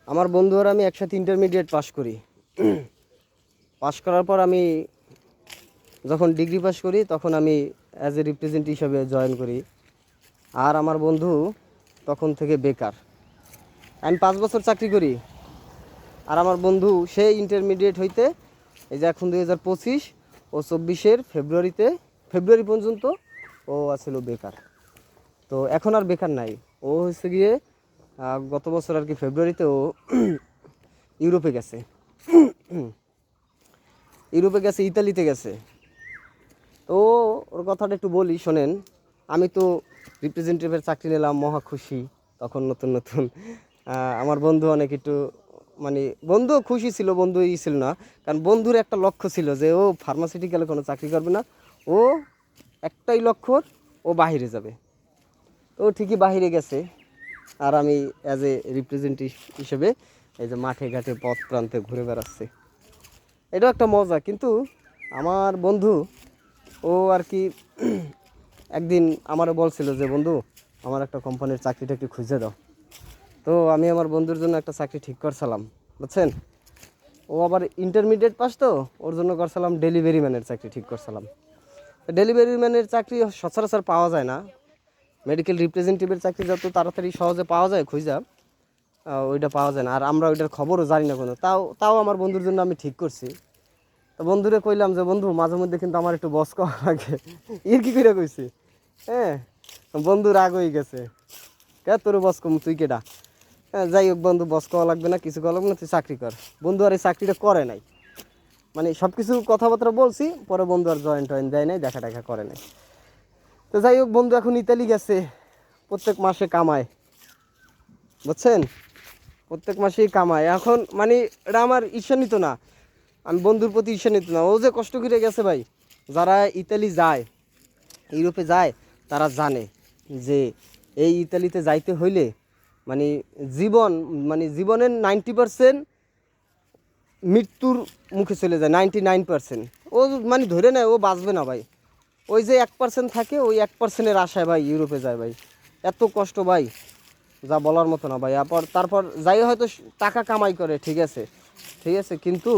আমার বন্ধু আর আমি একসাথে ইন্টারমিডিয়েট পাস করি। পাস করার পর আমি যখন ডিগ্রি পাস করি তখন আমি অ্যাজ এ রিপ্রেজেন্ট হিসাবে জয়েন করি। আর আমার বন্ধু তখন থেকে বেকার। আমি 5 বছর চাকরি করি, আর আমার বন্ধু সেই ইন্টারমিডিয়েট হইতে এই যে এখন 2025 ও 24-এর ফেব্রুয়ারি পর্যন্ত ও আছিল বেকার। তো এখন আর বেকার নাই। ও হচ্ছে গিয়ে গত বছর আর কি ফেব্রুয়ারিতে ও ইউরোপে গেছে। ইতালিতে গেছে। তো ওর কথাটা একটু বলি শোনেন। আমি তো রিপ্রেজেন্টেটিভের চাকরি নিলাম, মহা খুশি। তখন নতুন নতুন আমার বন্ধু অনেক একটু মানে বন্ধুও খুশি ছিল, বন্ধু ছিল না। কারণ বন্ধুর একটা লক্ষ্য ছিল যে ও ফার্মাসিউটিক্যালে কোনো চাকরি করবে না, ও একটাই লক্ষ্য, ও বাহিরে যাবে। তো ঠিকই বাহিরে গেছে, আর আমি অ্যাজ এ রিপ্রেজেন্টেটিভ হিসেবে এই যে মাঠে ঘাটে পথ প্রান্তে ঘুরে বেড়াচ্ছি। এটাও একটা মজা। কিন্তু আমার বন্ধু ও আর কি একদিন আমারও বলছিল যে বন্ধু আমার একটা কোম্পানির চাকরিটা একটু খুঁজে দাও। তো আমি আমার বন্ধুর জন্য একটা চাকরি ঠিক করছিলাম, বুঝছেন। ও আবার ইন্টারমিডিয়েট পাস, তো ওর জন্য করছিলাম ডেলিভারি ম্যানের চাকরি ঠিক করছিলাম। ডেলিভারি ম্যানের চাকরি সচরাচর পাওয়া যায় না। মেডিকেল রিপ্রেজেন্টেটিভের চাকরি যত তাড়াতাড়ি সহজে পাওয়া যায় খুঁজা, ওইটা পাওয়া যায় না। আর আমরা ওইটার খবরও জানি না কোনো। তাও তাও আমার বন্ধুর জন্য আমি ঠিক করছি। তো বন্ধুরে কইলাম যে বন্ধু মাঝে মধ্যে কিন্তু আমার একটু বস করা লাগে। এর কি করে কইছি, হ্যাঁ। বন্ধু রাগ হয়ে গেছে, কে তোর বস কম, তুই কেডা। হ্যাঁ, যাই হোক বন্ধু, বস করা লাগবে না, কিছু করা লাগবে না, তুই চাকরি কর। বন্ধু আর এই চাকরিটা করে নাই। মানে সব কিছু কথাবার্তা বলছি, পরে বন্ধু আর জয়েন টয়েন দেয় নাই, দেখা টাকা করে নাই। তো যাই হোক, বন্ধু এখন ইতালি গেছে, প্রত্যেক মাসে কামায়, বুঝছেন। প্রত্যেক মাসেই কামায়। এখন মানে এটা আমার ঈর্ষান্বিত না, আমি বন্ধুর প্রতি ঈর্ষান্বিত না। ও যে কষ্ট করে গেছে ভাই, যারা ইতালি যায়, ইউরোপে যায়, তারা জানে যে এই ইতালিতে যাইতে হইলে মানে জীবন, মানে জীবনের 90% মৃত্যুর মুখে চলে যায়। 99% ও মানে ধরে নেয় ও বাঁচবে না ভাই। ওই যে 1% থাকে, ওই 1%-এর আশায় ভাই ইউরোপে যায় ভাই। এত কষ্ট ভাই, যা বলার মতো না ভাই। তারপর যাই হয়তো টাকা কামাই করে, ঠিক আছে, ঠিক আছে, কিন্তু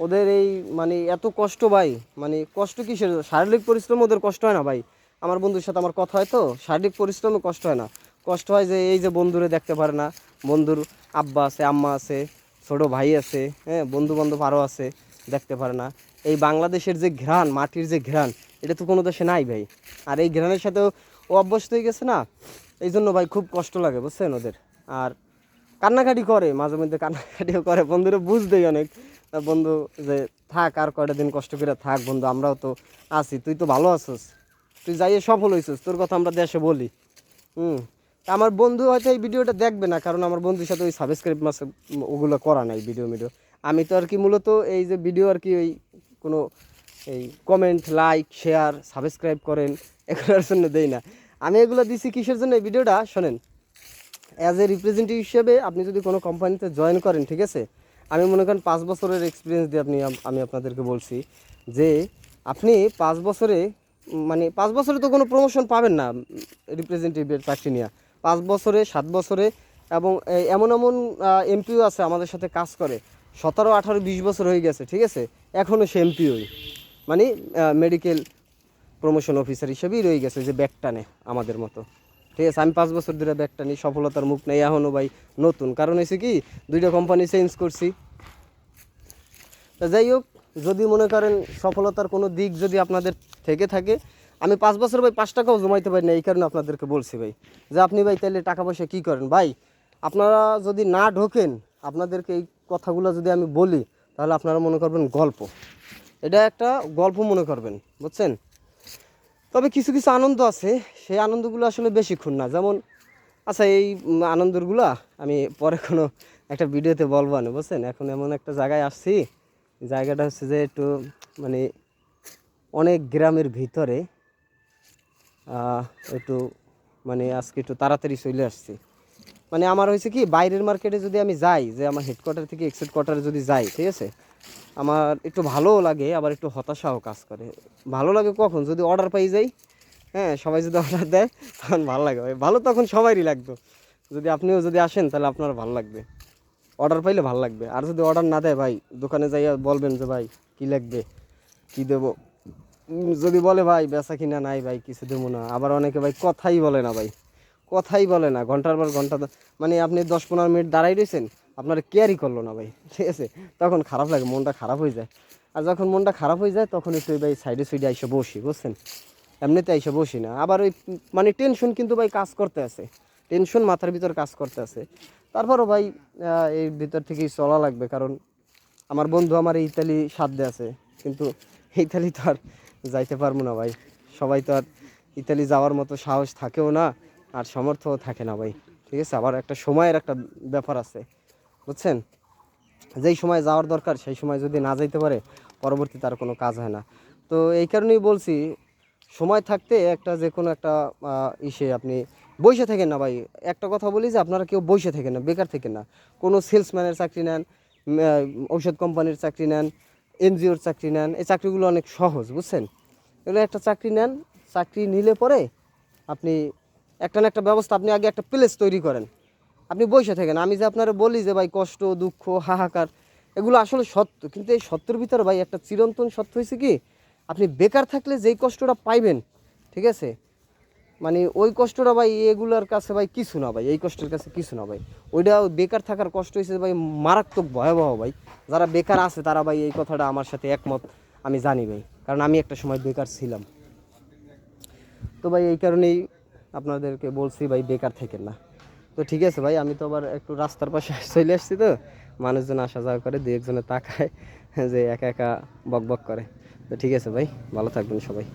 ওদের এই মানে এত কষ্ট ভাই। মানে কষ্ট কিসের, শারীরিক পরিশ্রম ওদের কষ্ট হয় না ভাই। আমার বন্ধুর সাথে আমার কথা হয়, তো শারীরিক পরিশ্রমে কষ্ট হয় না। কষ্ট হয় যে এই যে বন্ধুরে দেখতে পারে না, বন্ধুর আব্বা আছে, আম্মা আছে, ছোট ভাই আছে, হ্যাঁ, বন্ধু বান্ধব আরও আছে, দেখতে পারে না। এই বাংলাদেশের যে ঘ্রাণ, মাটির যে ঘ্রাণ, এটা তো কোনো দেশে নাই ভাই। আর এই ঘ্রাণের সাথেও ও অভ্যস্ত হয়ে গেছে না, এই জন্য ভাই খুব কষ্ট লাগে, বুঝছেন ওদের। আর কান্নাকাটি করে, মাঝে মধ্যে কান্নাকাটিও করে, বন্ধুরা বুঝ দেয় অনেক। বন্ধু যে থাক আর কয়টা দিন কষ্ট করে থাক বন্ধু, আমরাও তো আছি, তুই তো ভালো আছিস, তুই যাইয়ে সফল হয়েছিস, তোর কথা আমরা দেশে বলি। আমার বন্ধু হয়তো এই ভিডিওটা দেখবে না, কারণ আমার বন্ধুর সাথে ওই সাবস্ক্রাইব মাসে ওগুলো করা নাই, ভিডিও আমি তো আর কি মূলত এই যে ভিডিও আর কি ওই কোনো এই কমেন্ট, লাইক, শেয়ার, সাবস্ক্রাইব করেন এগুলোর জন্য দেই না। আমি এগুলো দিছি কিসের জন্য, এই ভিডিওটা শোনেন। অ্যাজ এ রিপ্রেজেন্টেটিভ হিসেবে আপনি যদি কোনো কোম্পানিতে জয়েন করেন, ঠিক আছে, আমি মনে করেন 5 বছরের এক্সপিরিয়েন্স দিয়ে আমি আপনাদেরকে বলছি যে আপনি 5 বছরে মানে 5 বছরে তো কোনো প্রমোশন পাবেন না রিপ্রেজেন্টেটিভের চাকরি নিয়ে। 5 বছরে, 7 বছরে, এবং এমন এমন এমপিও আছে আমাদের সাথে কাজ করে, 17, 18, 20 বছর হয়ে গেছে, ঠিক আছে, এখনও সে এমপিওই, মানে মেডিকেল প্রমোশন অফিসার হিসেবেই রয়ে গেছে, যে ব্যাগ টানে আমাদের মতো। ঠিক আছে, আমি 5 বছর ধরে ব্যাগ টানি, সফলতার মুখ নেই এখনও ভাই। নতুন কারণ হয়েছে কি, 2টা কোম্পানি চেঞ্জ করছি। তা যাই হোক, যদি মনে করেন সফলতার কোনো দিক যদি আপনাদের থেকে থাকে, আমি 5 বছর ভাই 5 টাকাও জমাইতে পারি না, এই কারণে আপনাদেরকে বলছি ভাই যে আপনি ভাই তাহলে টাকা পয়সা কী করেন ভাই। আপনারা যদি না ঢোকেন, আপনাদেরকে এই কথাগুলো যদি আমি বলি, তাহলে আপনারা মনে করবেন গল্প, এটা একটা গল্প মনে করবেন, বুঝছেন। তবে কিছু কিছু আনন্দ আছে, সেই আনন্দগুলো আসলে বেশিক্ষণ না। যেমন আচ্ছা, এই আনন্দগুলো আমি পরে কোনো একটা ভিডিওতে বলবো না, বুঝছেন। এখন এমন একটা জায়গায় আসছি, জায়গাটা হচ্ছে যে একটু মানে অনেক গ্রামের ভিতরে, একটু মানে আজকে একটু তাড়াতাড়ি চলে আসছি। মানে আমার হয়েছে কি, বাইরের মার্কেটে যদি আমি যাই, যে আমার হেডকোয়ার্টার থেকে এক্সিট কোয়ার্টারে যদি যাই, ঠিক আছে, আমার একটু ভালোও লাগে, আবার একটু হতাশাও কাজ করে। ভালো লাগে কখন, যদি অর্ডার পাই যাই, হ্যাঁ, সবাই যদি অর্ডার দেয় তখন ভালো লাগে ভাই। ভালো তখন সবারই লাগতো, যদি আপনিও যদি আসেন তাহলে আপনার ভালো লাগবে। অর্ডার পাইলে ভালো লাগবে। আর যদি অর্ডার না দেয় ভাই, দোকানে যাইয়া বলবেন যে ভাই কী লাগবে, কী দেবো। যদি বলে ভাই বেচা কিনা নাই ভাই, কিছু দেবো না, আবার অনেকে ভাই কথাই বলে না ভাই, কথাই বলে না, ঘন্টার পর ঘন্টা, মানে আপনি 10-15 মিনিট দাঁড়াই রয়েছেন, আপনার কেয়ারই করলো না ভাই, ঠিক আছে, তখন খারাপ লাগে, মনটা খারাপ হয়ে যায়। আর যখন মনটা খারাপ হয়ে যায় তখন একটু ভাই সাইডে সাইডে আইসে বসি, বুঝছেন, এমনিতে আইসে বসি না। আবার ওই মানে টেনশন কিন্তু ভাই কাজ করতে আছে, টেনশন মাথার ভিতর কাজ করতে আছে। তারপরও ভাই এর ভিতর থেকেই চলা লাগবে, কারণ আমার বন্ধু আমার এই ইতালি সাধ্যে আছে, কিন্তু ইতালি তো আর যাইতে পারবো না ভাই। সবাই তো আর ইতালি যাওয়ার মতো সাহস থাকেও না, আর সামর্থ্যও থাকে না ভাই, ঠিক আছে। আবার একটা সময়ের একটা ব্যাপার আছে, বুঝছেন, যেই সময় যাওয়ার দরকার সেই সময় যদি না যাইতে পারে, পরবর্তীতে আর কোনো কাজ হয় না। তো এই কারণেই বলছি, সময় থাকতে একটা যে কোনো একটা ইসে আপনি বসে থাকেন না ভাই। একটা কথা বলি যে আপনারা কেউ বসে থাকেন না, বেকার থাকেন না। কোনো সেলসম্যানের চাকরি নেন, ঔষধ কোম্পানির চাকরি নেন, এনজিওর চাকরি নেন, এই চাকরিগুলো অনেক সহজ, বুঝছেন। এগুলো একটা চাকরি নেন, চাকরি নিলে পরে আপনি একটা না একটা ব্যবস্থা, আপনি আগে একটা প্লেস তৈরি করেন, আপনি বসে থাকেন। আমি যে আপনারা বলি যে ভাই কষ্ট দুঃখ হাহাকার এগুলো আসলে সত্য, কিন্তু এই সত্যের ভিতরে ভাই একটা চিরন্তন সত্য হয়েছে কি, আপনি বেকার থাকলে যেই কষ্টটা পাইবেন, ঠিক আছে, মানে ওই কষ্টটা ভাই এগুলোর কাছে ভাই কিছু না ভাই, এই কষ্টের কাছে কিছু না ভাই। ওইটা বেকার থাকার কষ্ট হয়েছে ভাই মারাত্মক ভয়াবহ ভাই। যারা বেকার আছে তারা ভাই এই কথাটা আমার সাথে একমত, আমি জানি ভাই, কারণ আমি একটা সময় বেকার ছিলাম। তো ভাই এই কারণেই আপনাদেরকে বলছি ভাই বেকার থাকেন না। তো ঠিক আছে ভাই, আমি তো আবার একটু রাস্তার পাশে চলে আসছি, তো মানুষজন আসা যাওয়া করে, দু একজনে তাকায় যে একা একা বক বক করে। তো ঠিক আছে ভাই, ভালো থাকবেন সবাই।